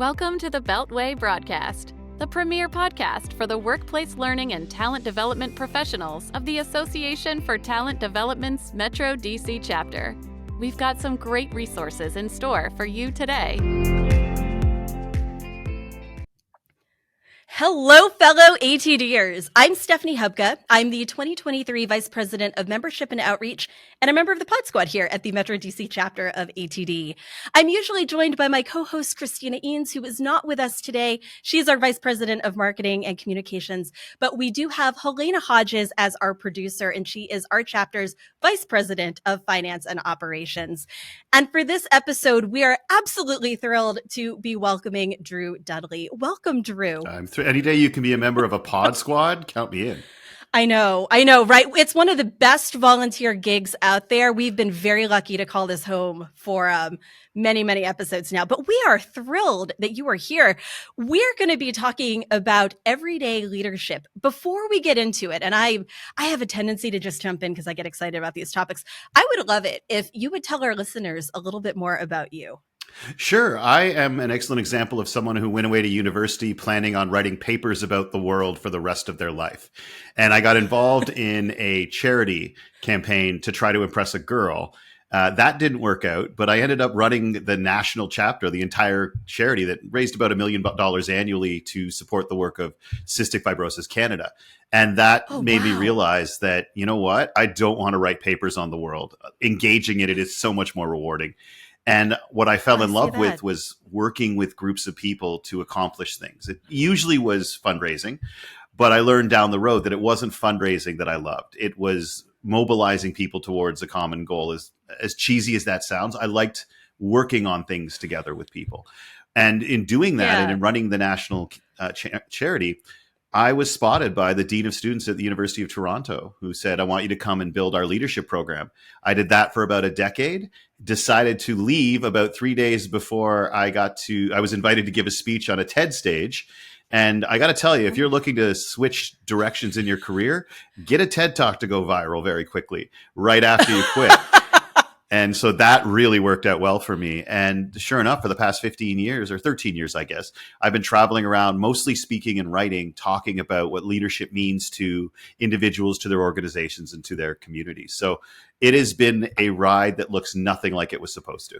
Welcome to the Beltway Broadcast, the premier podcast for the workplace learning and talent development professionals of the Association for Talent Development's Metro DC chapter. We've got some great resources in store for you today. Hello, fellow ATDers. I'm Stephanie Hubka. I'm the 2023 Vice President of Membership and Outreach and a member of the Pod Squad here at the Metro DC chapter of ATD. I'm usually joined by my co-host, Christina Eanes, who is not with us today. She's our Vice President of Marketing and Communications, but we do have Halyna Hodges as our producer, and she is our chapter's Vice President of Finance and Operations. And for this episode, we are absolutely thrilled to be welcoming Drew Dudley. Welcome, Drew. Any day you can be a member of a pod squad, count me in. I know, right? It's one of the best volunteer gigs out there. We've been very lucky to call this home for many, many episodes now, but we are thrilled that you are here. We're going to be talking about everyday leadership. Before we get into it, and I have a tendency to just jump in because I get excited about these topics, I would love it if you would tell our listeners a little bit more about you. Sure. I am an excellent example of someone who went away to university planning on writing papers about the world for the rest of their life. And I got involved in a charity campaign to try to impress a girl. That didn't work out, but I ended up running the national chapter, the entire charity that raised about $1 million annually to support the work of Cystic Fibrosis Canada. And that made me realize that, you know what? I don't want to write papers on the world. Engaging in it is so much more rewarding. And what I fell in love with was working with groups of people to accomplish things. It usually was fundraising, but I learned down the road that it wasn't fundraising that I loved. It was mobilizing people towards a common goal. As cheesy as that sounds, I liked working on things together with people. And in doing that and in running the national charity, I was spotted by the Dean of Students at the University of Toronto, who said, I want you to come and build our leadership program. I did that for about a decade, decided to leave about 3 days before I was invited to give a speech on a TED stage. And I got to tell you, if you're looking to switch directions in your career, get a TED Talk to go viral very quickly, right after you quit. And so that really worked out well for me. And sure enough, for the past 15 years or 13 years, I guess, I've been traveling around, mostly speaking and writing, talking about what leadership means to individuals, to their organizations, and to their communities. So it has been a ride that looks nothing like it was supposed to.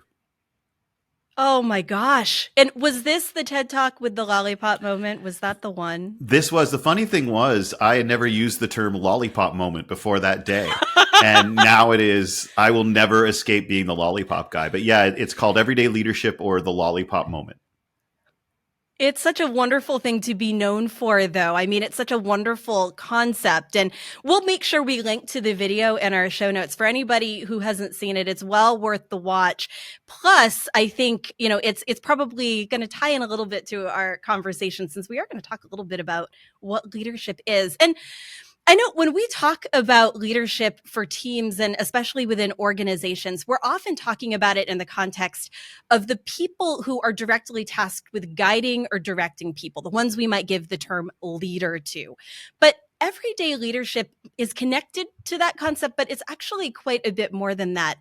Oh my gosh. And was this the TED Talk with the Lollipop Moment? Was that the one? This was. The funny thing was, I had never used the term Lollipop Moment before that day. And now it is, I will never escape being the lollipop guy. But yeah, it's called Everyday Leadership or the Lollipop Moment. It's such a wonderful thing to be known for, though. I mean, it's such a wonderful concept. And we'll make sure we link to the video in our show notes. For anybody who hasn't seen it, it's well worth the watch. Plus, I think, it's probably going to tie in a little bit to our conversation, since we are going to talk a little bit about what leadership is. And I know when we talk about leadership for teams, and especially within organizations, we're often talking about it in the context of the people who are directly tasked with guiding or directing people, the ones we might give the term leader to. But everyday leadership is connected to that concept, but it's actually quite a bit more than that.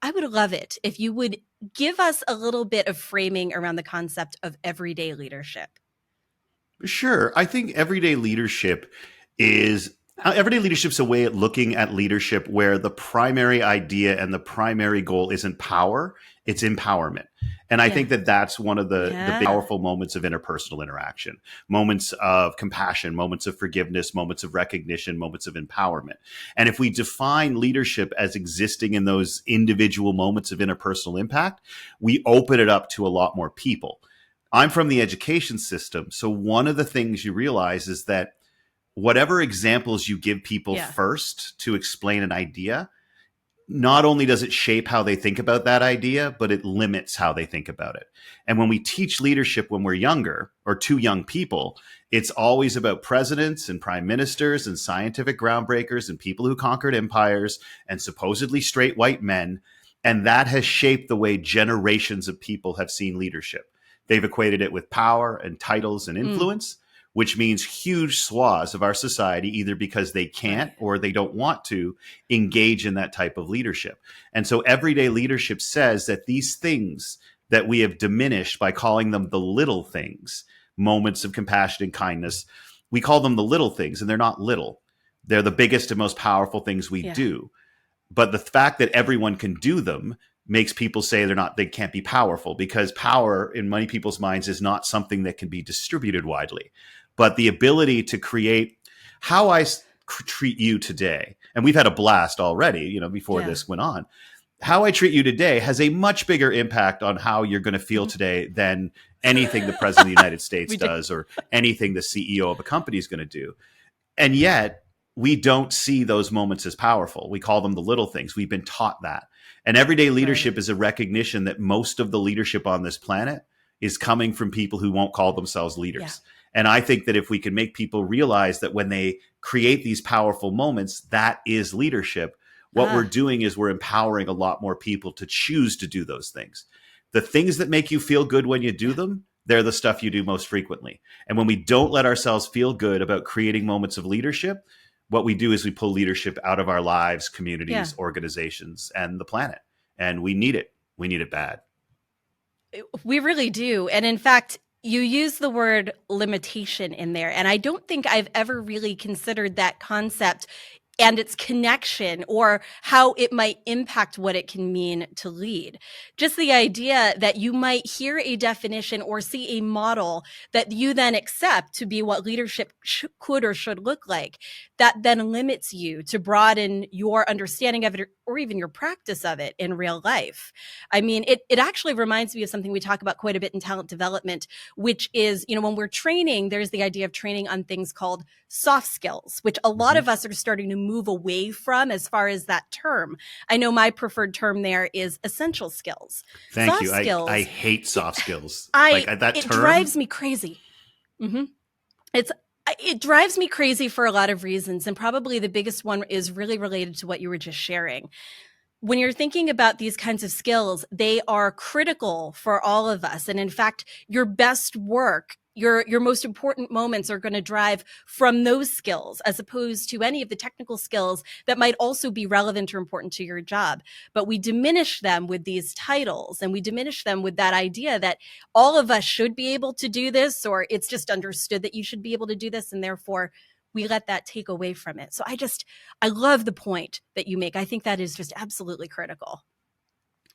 I would love it if you would give us a little bit of framing around the concept of everyday leadership. Sure. I think everyday leadership is a way of looking at leadership where the primary idea and the primary goal isn't power, it's empowerment. And I think that that's one of the powerful moments of interpersonal interaction, moments of compassion, moments of forgiveness, moments of recognition, moments of empowerment. And if we define leadership as existing in those individual moments of interpersonal impact, we open it up to a lot more people. I'm from the education system. So one of the things you realize is that whatever examples you give people first to explain an idea, not only does it shape how they think about that idea, but it limits how they think about it. And when we teach leadership when we're younger or to young people, it's always about presidents and prime ministers and scientific groundbreakers and people who conquered empires and supposedly straight white men. And that has shaped the way generations of people have seen leadership. They've equated it with power and titles and influence. Which means huge swaths of our society, either because they can't or they don't want to engage in that type of leadership. And so everyday leadership says that these things that we have diminished by calling them the little things, moments of compassion and kindness. We call them the little things, and they're not little. They're the biggest and most powerful things we do. But the fact that everyone can do them makes people say they can't be powerful, because power in many people's minds is not something that can be distributed widely. But the ability to create how I treat you today, and we've had a blast already, before this went on, how I treat you today has a much bigger impact on how you're going to feel today than anything the president of the United States does or anything the CEO of a company is going to do. And yet we don't see those moments as powerful. We call them the little things. We've been taught that. And everyday leadership is a recognition that most of the leadership on this planet is coming from people who won't call themselves leaders. Yeah. And I think that if we can make people realize that when they create these powerful moments, that is leadership, what we're doing is we're empowering a lot more people to choose to do those things. The things that make you feel good when you do them, they're the stuff you do most frequently. And when we don't let ourselves feel good about creating moments of leadership, what we do is we pull leadership out of our lives, communities, organizations, and the planet. And we need it. We need it bad. We really do. And in fact, you use the word limitation in there. And I don't think I've ever really considered that concept and its connection or how it might impact what it can mean to lead. Just the idea that you might hear a definition or see a model that you then accept to be what leadership could or should look like, that then limits you to broaden your understanding of it or even your practice of it in real life. I mean, it actually reminds me of something we talk about quite a bit in talent development, which is, when we're training, there's the idea of training on things called soft skills, which a lot of us are starting to move away from as far as that term. I know my preferred term there is essential skills. Thank you. Skills, I hate soft skills. It drives me crazy. It drives me crazy for a lot of reasons. And probably the biggest one is really related to what you were just sharing. When you're thinking about these kinds of skills, they are critical for all of us. And in fact, your best work, your most important moments are going to drive from those skills as opposed to any of the technical skills that might also be relevant or important to your job. But we diminish them with these titles, and we diminish them with that idea that all of us should be able to do this, or it's just understood that you should be able to do this, and therefore we let that take away from it. So I love the point that you make. I think that is just absolutely critical.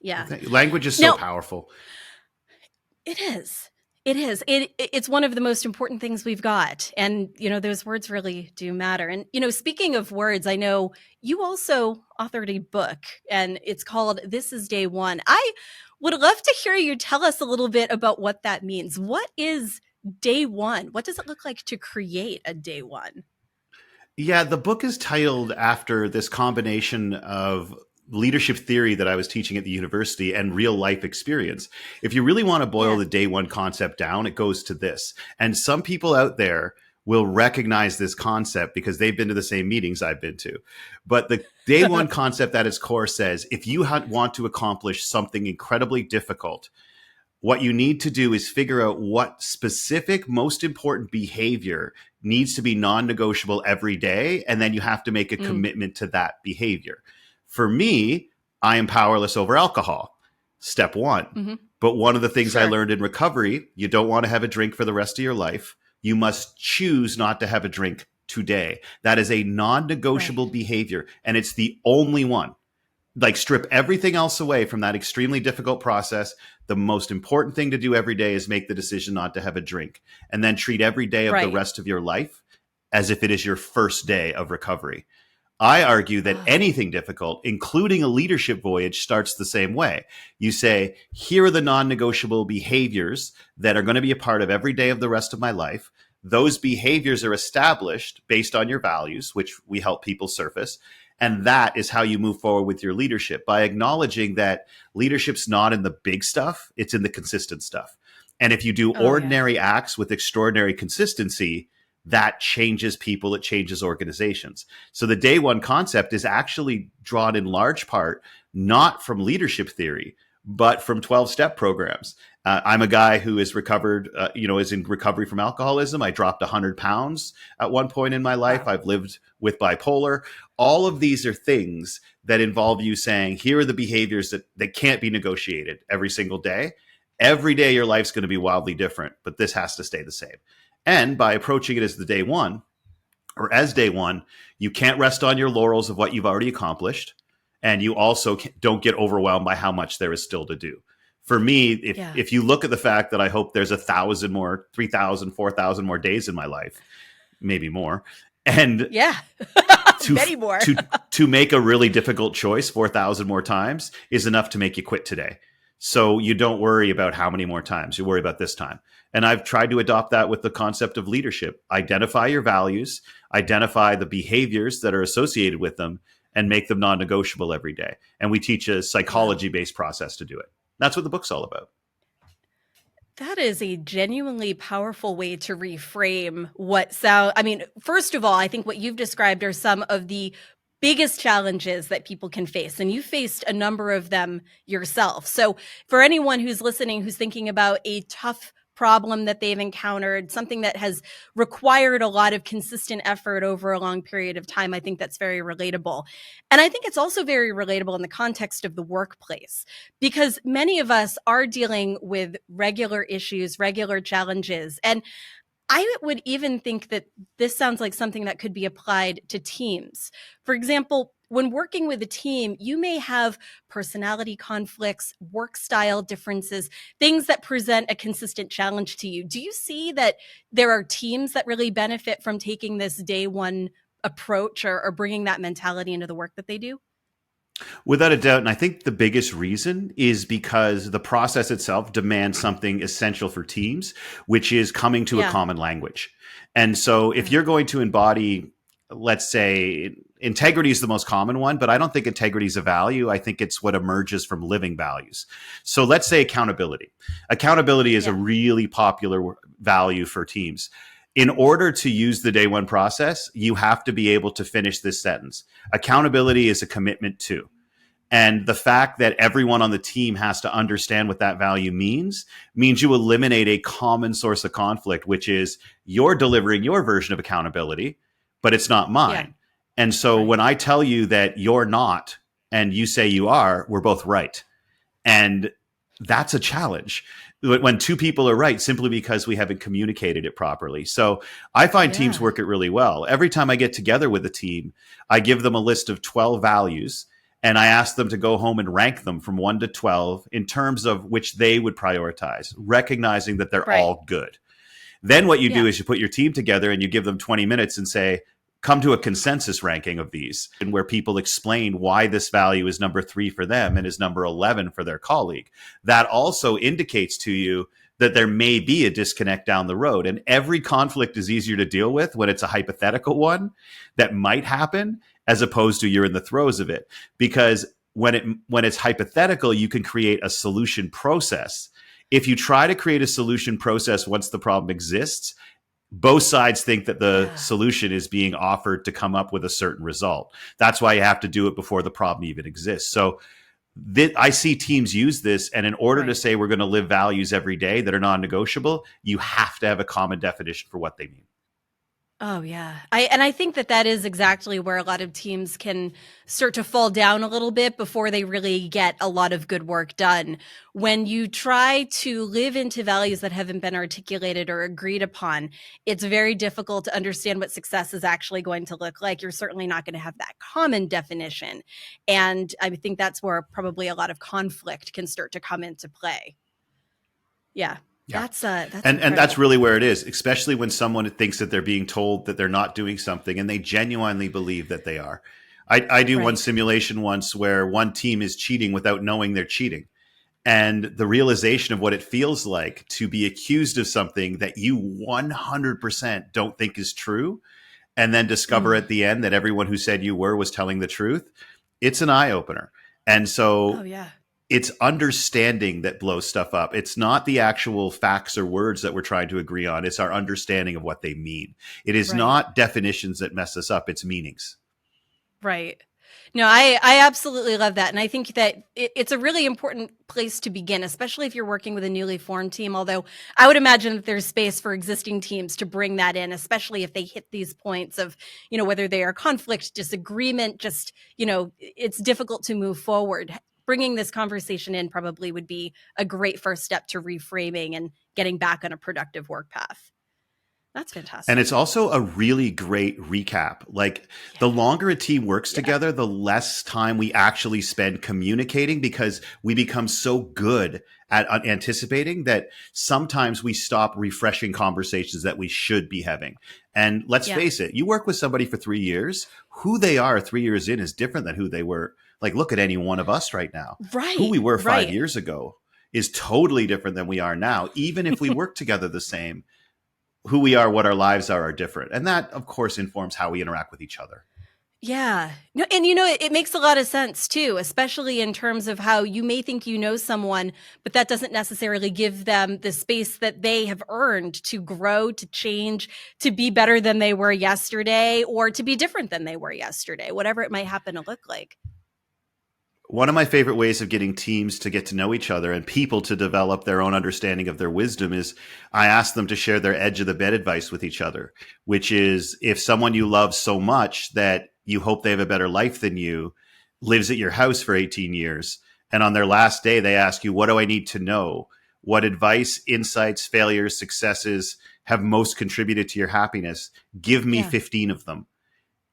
Yeah. Language is so powerful. It is. It is. It's one of the most important things we've got. And, those words really do matter. And, speaking of words, I know you also authored a book, and it's called This is Day One. I would love to hear you tell us a little bit about what that means. What is day one? What does it look like to create a day one? Yeah, the book is titled after this combination of leadership theory that I was teaching at the university and real life experience. If you really want to boil the day one concept down, it goes to this. And some people out there will recognize this concept because they've been to the same meetings I've been to. But the day one concept at its core says, if you want to accomplish something incredibly difficult, what you need to do is figure out what specific, most important behavior needs to be non-negotiable every day. And then you have to make a commitment to that behavior. For me, I am powerless over alcohol. Step one. But one of the things I learned in recovery, you don't want to have a drink for the rest of your life. You must choose not to have a drink today. That is a non-negotiable behavior. And it's the only one. Like, strip everything else away from that extremely difficult process. The most important thing to do every day is make the decision not to have a drink, and then treat every day of the rest of your life as if it is your first day of recovery. I argue that anything difficult, including a leadership voyage, starts the same way. You say, here are the non-negotiable behaviors that are going to be a part of every day of the rest of my life. Those behaviors are established based on your values, which we help people surface. And that is how you move forward with your leadership, by acknowledging that leadership's not in the big stuff, it's in the consistent stuff. And if you do ordinary acts with extraordinary consistency, that changes people, it changes organizations. So the day one concept is actually drawn in large part, not from leadership theory, but from 12-step programs. I'm a guy who is recovered, is in recovery from alcoholism. I dropped 100 pounds at one point in my life. I've lived with bipolar. All of these are things that involve you saying, here are the behaviors that can't be negotiated every single day. Every day your life's going to be wildly different, but this has to stay the same. And by approaching it as the day one, or as day one, you can't rest on your laurels of what you've already accomplished. And you also don't get overwhelmed by how much there is still to do. For me, if you look at the fact that I hope there's 1,000 more, 3,000, 4,000 more days in my life, maybe more, and many more, to make a really difficult choice 4,000 more times is enough to make you quit today. So you don't worry about how many more times, you worry about this time. And I've tried to adopt that with the concept of leadership. Identify your values, identify the behaviors that are associated with them, and make them non-negotiable every day. And we teach a psychology-based process to do it. That's what the book's all about. That is a genuinely powerful way to reframe first of all, I think what you've described are some of the biggest challenges that people can face, and you faced a number of them yourself. So for anyone who's listening, who's thinking about a tough problem that they've encountered, something that has required a lot of consistent effort over a long period of time, I think that's very relatable. And I think it's also very relatable in the context of the workplace, because many of us are dealing with regular issues, regular challenges. And I would even think that this sounds like something that could be applied to teams. For example, when working with a team, you may have personality conflicts, work style differences, things that present a consistent challenge to you. Do you see that there are teams that really benefit from taking this day one approach or bringing that mentality into the work that they do? Without a doubt. And I think the biggest reason is because the process itself demands something essential for teams, which is coming to a common language. And so if you're going to embody, let's say, integrity is the most common one, but I don't think integrity is a value. I think it's what emerges from living values. So let's say accountability. Accountability is a really popular value for teams. In order to use the day one process, you have to be able to finish this sentence. Accountability is a commitment to. And the fact that everyone on the team has to understand what that value means you eliminate a common source of conflict, which is you're delivering your version of accountability, but it's not mine. And so when I tell you that you're not and you say you are, we're both right. And that's a challenge when two people are right simply because we haven't communicated it properly. So I find teams work it really well. Every time I get together with a team, I give them a list of 12 values and I ask them to go home and rank them from 1 to 12 in terms of which they would prioritize, recognizing that they're all good. Then what you do is you put your team together and you give them 20 minutes and say, come to a consensus ranking of these, and where people explain why this value is number 3 for them and is number 11 for their colleague. That also indicates to you that there may be a disconnect down the road. And every conflict is easier to deal with when it's a hypothetical one that might happen, as opposed to you're in the throes of it. Because when it's hypothetical, you can create a solution process. If you try to create a solution process once the problem exists, both sides think that the solution is being offered to come up with a certain result. That's why you have to do it before the problem even exists. So I see teams use this, and in order to say we're going to live values every day that are non-negotiable, you have to have a common definition for what they mean. Oh, yeah. I think that is exactly where a lot of teams can start to fall down a little bit before they really get a lot of good work done. When you try to live into values that haven't been articulated or agreed upon, it's very difficult to understand what success is actually going to look like. You're certainly not going to have that common definition. And I think that's where probably a lot of conflict can start to come into play. Yeah. Yeah. And that's really where it is, especially when someone thinks that they're being told that they're not doing something and they genuinely believe that they are. I do one simulation once where one team is cheating without knowing they're cheating. And the realization of what it feels like to be accused of something that you 100% don't think is true, and then discover at the end that everyone who said you were was telling the truth. It's an eye opener. And so it's understanding that blows stuff up. It's not the actual facts or words that we're trying to agree on. It's our understanding of what they mean. It is not definitions that mess us up. It's meanings. Right. No, I absolutely love that. And I think that it's a really important place to begin, especially if you're working with a newly formed team. Although I would imagine that there's space for existing teams to bring that in, especially if they hit these points of, whether they are conflict, disagreement, just, it's difficult to move forward. bringing this conversation in probably would be a great first step to reframing and getting back on a productive work path. That's fantastic. And it's also a really great recap. Like the longer a team works together, the less time we actually spend communicating, because we become so good at anticipating that sometimes we stop refreshing conversations that we should be having. And let's face it, you work with somebody for 3 years, who they are 3 years in is different than who they were. Like, look at any one of us right now. Right. Who we were 5 years ago is totally different than we are now. Even if we work together the same, who we are, what our lives are different. And that, of course, informs how we interact with each other. Yeah. No, and it makes a lot of sense too, especially in terms of how you may think you know someone, but that doesn't necessarily give them the space that they have earned to grow, to change, to be better than they were yesterday, or to be different than they were yesterday, whatever it might happen to look like. One of my favorite ways of getting teams to get to know each other and people to develop their own understanding of their wisdom is I ask them to share their edge of the bed advice with each other, which is if someone you love so much that you hope they have a better life than you lives at your house for 18 years, and on their last day, they ask you, what do I need to know? What advice, insights, failures, successes have most contributed to your happiness? Give me 15 of them.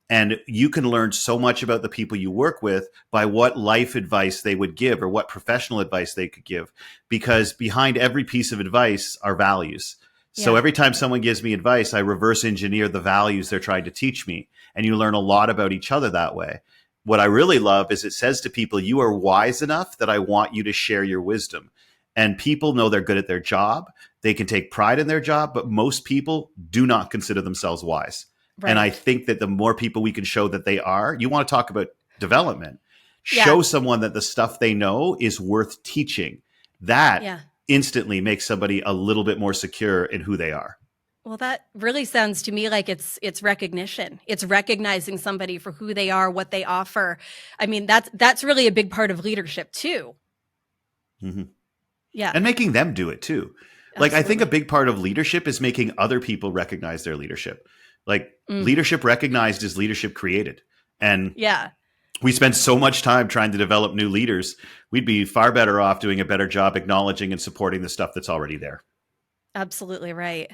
And you can learn so much about the people you work with by what life advice they would give or what professional advice they could give, because behind every piece of advice are values. So every time someone gives me advice, I reverse engineer the values they're trying to teach me. And you learn a lot about each other that way. What I really love is it says to people, you are wise enough that I want you to share your wisdom. And people know they're good at their job. They can take pride in their job, but most people do not consider themselves wise. Right. And I think that the more people we can show that they are, you want to talk about development, show someone that the stuff they know is worth teaching. That instantly makes somebody a little bit more secure in who they are. Well, that really sounds to me like it's recognition. It's recognizing somebody for who they are, what they offer. I mean, that's really a big part of leadership too. Mm-hmm. Yeah. And making them do it too. Absolutely. Like, I think a big part of leadership is making other people recognize their leadership. Like leadership recognized is leadership created. And we spend so much time trying to develop new leaders. We'd be far better off doing a better job acknowledging and supporting the stuff that's already there. Absolutely right.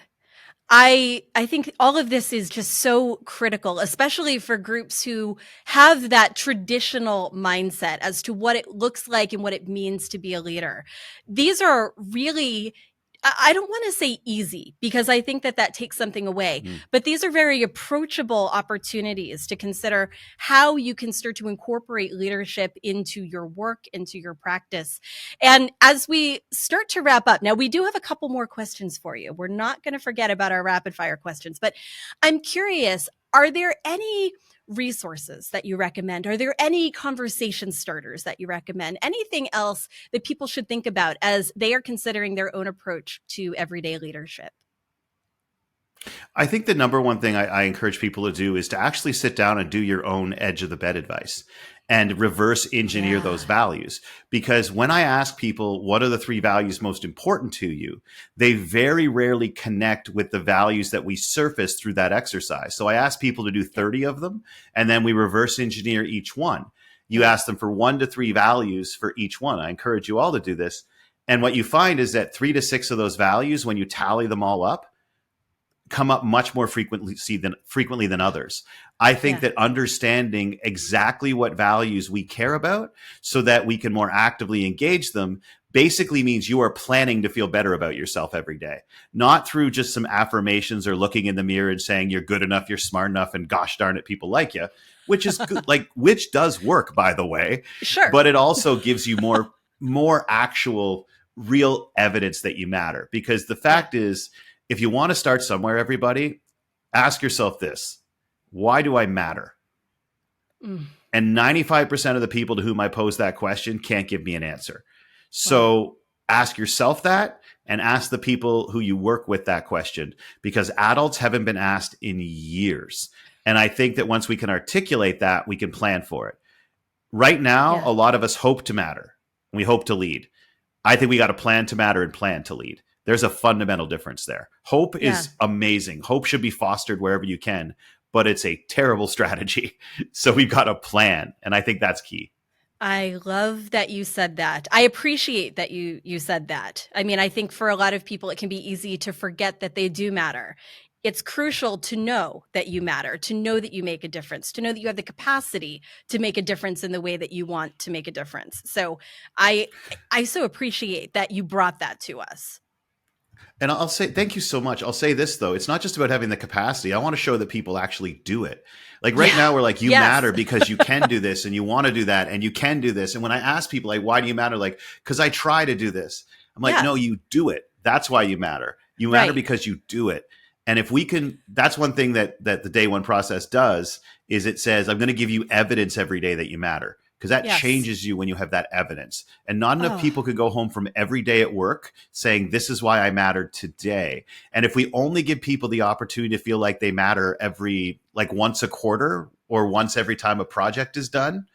I think all of this is just so critical, especially for groups who have that traditional mindset as to what it looks like and what it means to be a leader. These are really, I don't want to say easy, because I think that takes something away, but these are very approachable opportunities to consider how you can start to incorporate leadership into your work, into your practice. And as we start to wrap up, now we do have a couple more questions for you. We're not going to forget about our rapid fire questions, but I'm curious, are there any resources that you recommend? Are there any conversation starters that you recommend? Anything else that people should think about as they are considering their own approach to everyday leadership? I think the number one thing I encourage people to do is to actually sit down and do your own edge of the bed advice and reverse engineer those values. Because when I ask people, what are the 3 values most important to you? They very rarely connect with the values that we surface through that exercise. So I ask people to do 30 of them, and then we reverse engineer each one. You ask them for 1 to 3 values for each one. I encourage you all to do this. And what you find is that 3 to 6 of those values, when you tally them all up, come up much more frequently than others. I think that understanding exactly what values we care about so that we can more actively engage them basically means you are planning to feel better about yourself every day, not through just some affirmations or looking in the mirror and saying you're good enough, you're smart enough, and gosh darn it, people like you, which is good, which does work, by the way. Sure. But it also gives you more actual real evidence that you matter. Because the fact is, if you want to start somewhere, everybody, ask yourself this: why do I matter? And 95% of the people to whom I pose that question can't give me an answer. So ask yourself that, and ask the people who you work with that question, because adults haven't been asked in years. And I think that once we can articulate that, we can plan for it. Right now, a lot of us hope to matter. We hope to lead. I think we got to plan to matter and plan to lead. There's a fundamental difference there. Hope is amazing. Hope should be fostered wherever you can, but it's a terrible strategy. So we've got a plan. And I think that's key. I love that you said that. I appreciate that you said that. I mean, I think for a lot of people, it can be easy to forget that they do matter. It's crucial to know that you matter, to know that you make a difference, to know that you have the capacity to make a difference in the way that you want to make a difference. So I so appreciate that you brought that to us. And I'll say, thank you so much. I'll say this, though. It's not just about having the capacity. I want to show that people actually do it. Like right now, we're like, you matter because you can do this and you want to do that and you can do this. And when I ask people, like, why do you matter? Like, because I try to do this. I'm like, no, you do it. That's why you matter. You matter because you do it. And if we can, that's one thing that the day one process does is it says, I'm going to give you evidence every day that you matter. Because that changes you when you have that evidence. And not enough people could go home from every day at work saying, this is why I mattered today. And if we only give people the opportunity to feel like they matter like once a quarter or once every time a project is done,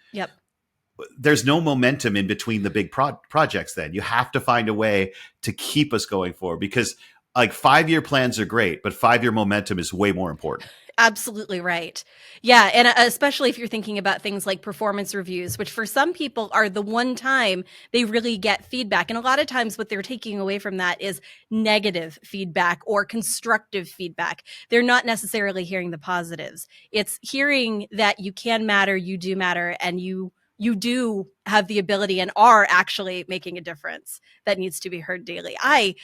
there's no momentum in between the big projects then. You have to find a way to keep us going forward because like 5-year plans are great, but 5-year momentum is way more important. Absolutely right. Yeah. And especially if you're thinking about things like performance reviews, which for some people are the one time they really get feedback. And a lot of times what they're taking away from that is negative feedback or constructive feedback. They're not necessarily hearing the positives. It's hearing that you can matter, you do matter, and you do have the ability and are actually making a difference that needs to be heard daily. I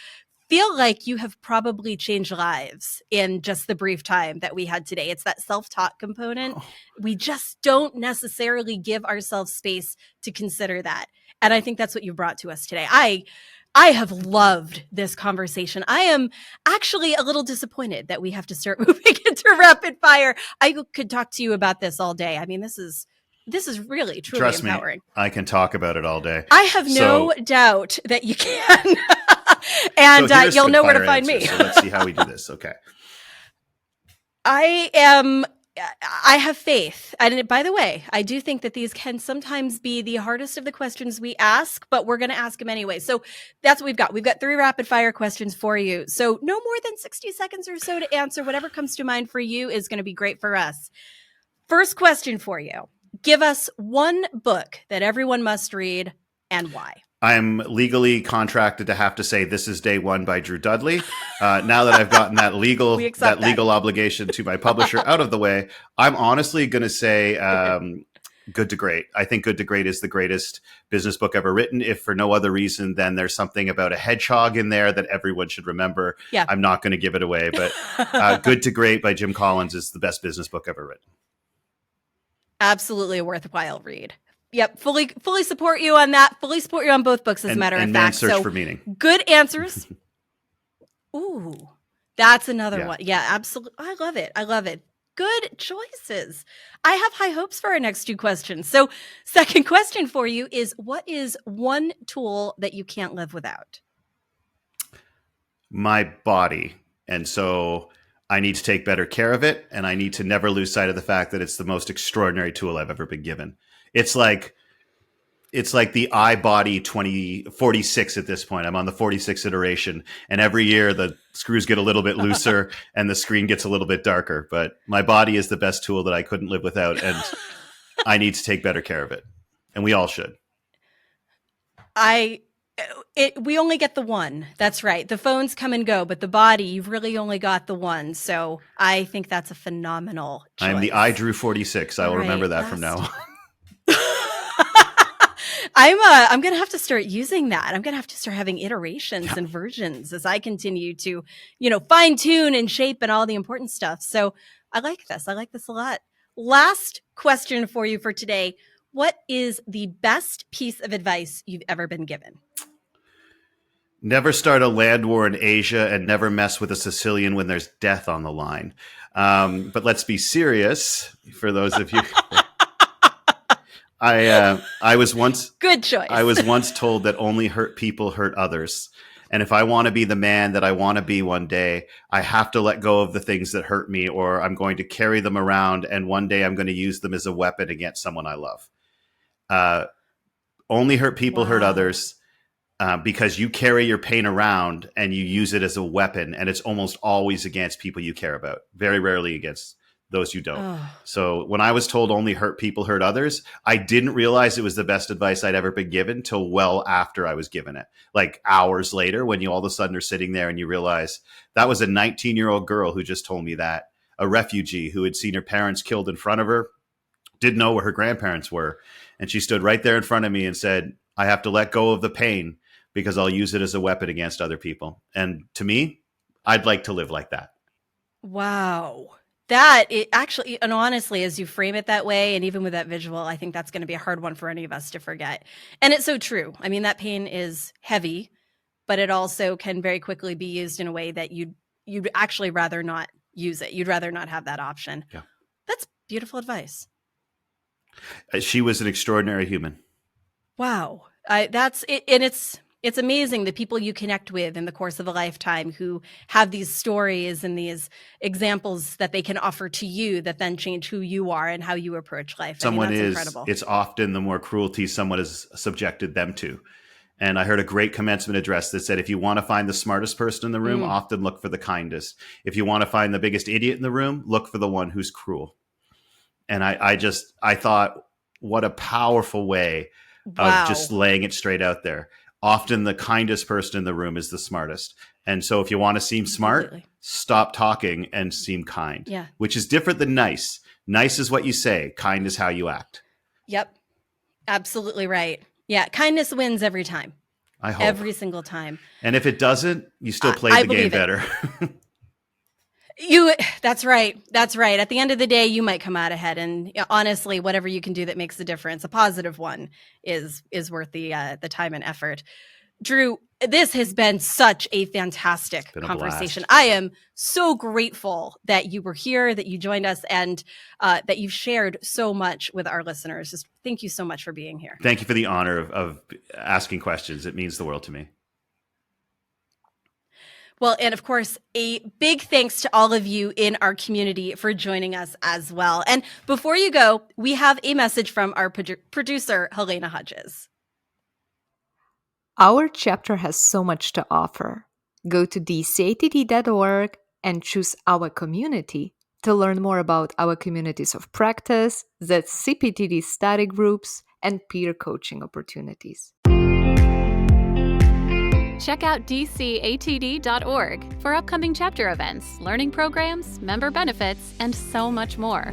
feel like you have probably changed lives in just the brief time that we had today. It's that self-talk component. We just don't necessarily give ourselves space to consider that. And I think that's what you brought to us today. I have loved this conversation. I am actually a little disappointed that we have to start moving into rapid fire. I could talk to you about this all day. I mean, this is really, truly Trust empowering. Me, I can talk about it all day. I have no doubt that you can. And so you'll know where to find me. So let's see how we do this. Okay. I have faith. And by the way, I do think that these can sometimes be the hardest of the questions we ask, but we're going to ask them anyway. So that's what we've got. We've got 3 rapid fire questions for you. So no more than 60 seconds or so to answer. Whatever comes to mind for you is going to be great for us. First question for you. Give us one book that everyone must read and why. I'm legally contracted to have to say This Is Day One by Drew Dudley. Now that I've gotten that legal obligation to my publisher out of the way, I'm honestly going to say Good to Great. I think Good to Great is the greatest business book ever written, if for no other reason than there's something about a hedgehog in there that everyone should remember. Yeah. I'm not going to give it away, but Good to Great by Jim Collins is the best business book ever written. Absolutely a worthwhile read. Yep, fully support you on that. Fully support you on both books, as a matter of fact. Man's Search for Meaning. Good answers. Ooh, that's another one. Yeah, absolutely. I love it. Good choices. I have high hopes for our next 2 questions. So, second question for you is, what is one tool that you can't live without? My body. And so I need to take better care of it, and I need to never lose sight of the fact that it's the most extraordinary tool I've ever been given. It's like the iBody 46 at this point. I'm on the 46th iteration, and every year the screws get a little bit looser and the screen gets a little bit darker. But my body is the best tool that I couldn't live without, and I need to take better care of it. And we all should. We only get the one. That's right. The phones come and go, but the body, you've really only got the one. So I think that's a phenomenal choice. I'm the iDrew 46. I will remember that from now on. I'm going to have to start using that. I'm going to have to start having iterations and versions as I continue to, fine tune and shape and all the important stuff. So I like this. I like this a lot. Last question for you for today. What is the best piece of advice you've ever been given? Never start a land war in Asia and never mess with a Sicilian when there's death on the line. But let's be serious for those of you. I was once good choice. I was once told that only hurt people hurt others. And if I want to be the man that I want to be one day, I have to let go of the things that hurt me, or I'm going to carry them around. And one day I'm going to use them as a weapon against someone I love. Only hurt people hurt others, because you carry your pain around and you use it as a weapon. And it's almost always against people you care about. Very rarely against those you don't. Oh. So when I was told only hurt people hurt others, I didn't realize it was the best advice I'd ever been given till well after I was given it. Like hours later, when you all of a sudden are sitting there and you realize that was a 19-year-old girl who just told me that, a refugee who had seen her parents killed in front of her, didn't know where her grandparents were. And she stood right there in front of me and said, I have to let go of the pain because I'll use it as a weapon against other people. And to me, I'd like to live like that. Wow. That it actually, and honestly, as you frame it that way, and even with that visual, I think that's going to be a hard one for any of us to forget. And it's so true. I mean, that pain is heavy, but it also can very quickly be used in a way that you'd actually rather not use it. You'd rather not have that option. Yeah. That's beautiful advice. She was an extraordinary human. Wow. That's it. And it's amazing the people you connect with in the course of a lifetime who have these stories and these examples that they can offer to you that then change who you are and how you approach life. Someone is, incredible. It's often the more cruelty someone has subjected them to. And I heard a great commencement address that said, if you want to find the smartest person in the room, often look for the kindest. If you want to find the biggest idiot in the room, look for the one who's cruel. And I thought, what a powerful way of just laying it straight out there. Often the kindest person in the room is the smartest. And so if you want to seem smart, stop talking and seem kind, which is different than nice. Nice is what you say. Kind is how you act. Yep. Absolutely right. Yeah. Kindness wins every time. I hope. Every single time. And if it doesn't, you still play the game better. That's right. That's right. At the end of the day, you might come out ahead, and honestly, whatever you can do that makes a difference, a positive one, is worth the time and effort. Drew, this has been such a fantastic conversation. I am so grateful that you were here, that you joined us, and that you've shared so much with our listeners. Just thank you so much for being here. Thank you for the honor of asking questions. It means the world to me. Well, and of course, a big thanks to all of you in our community for joining us as well. And before you go, we have a message from our producer, Halyna Hodges. Our chapter has so much to offer. Go to dcatt.org and choose our community to learn more about our communities of practice, the CPTD study groups, and peer coaching opportunities. Check out dcatd.org for upcoming chapter events, learning programs, member benefits, and so much more.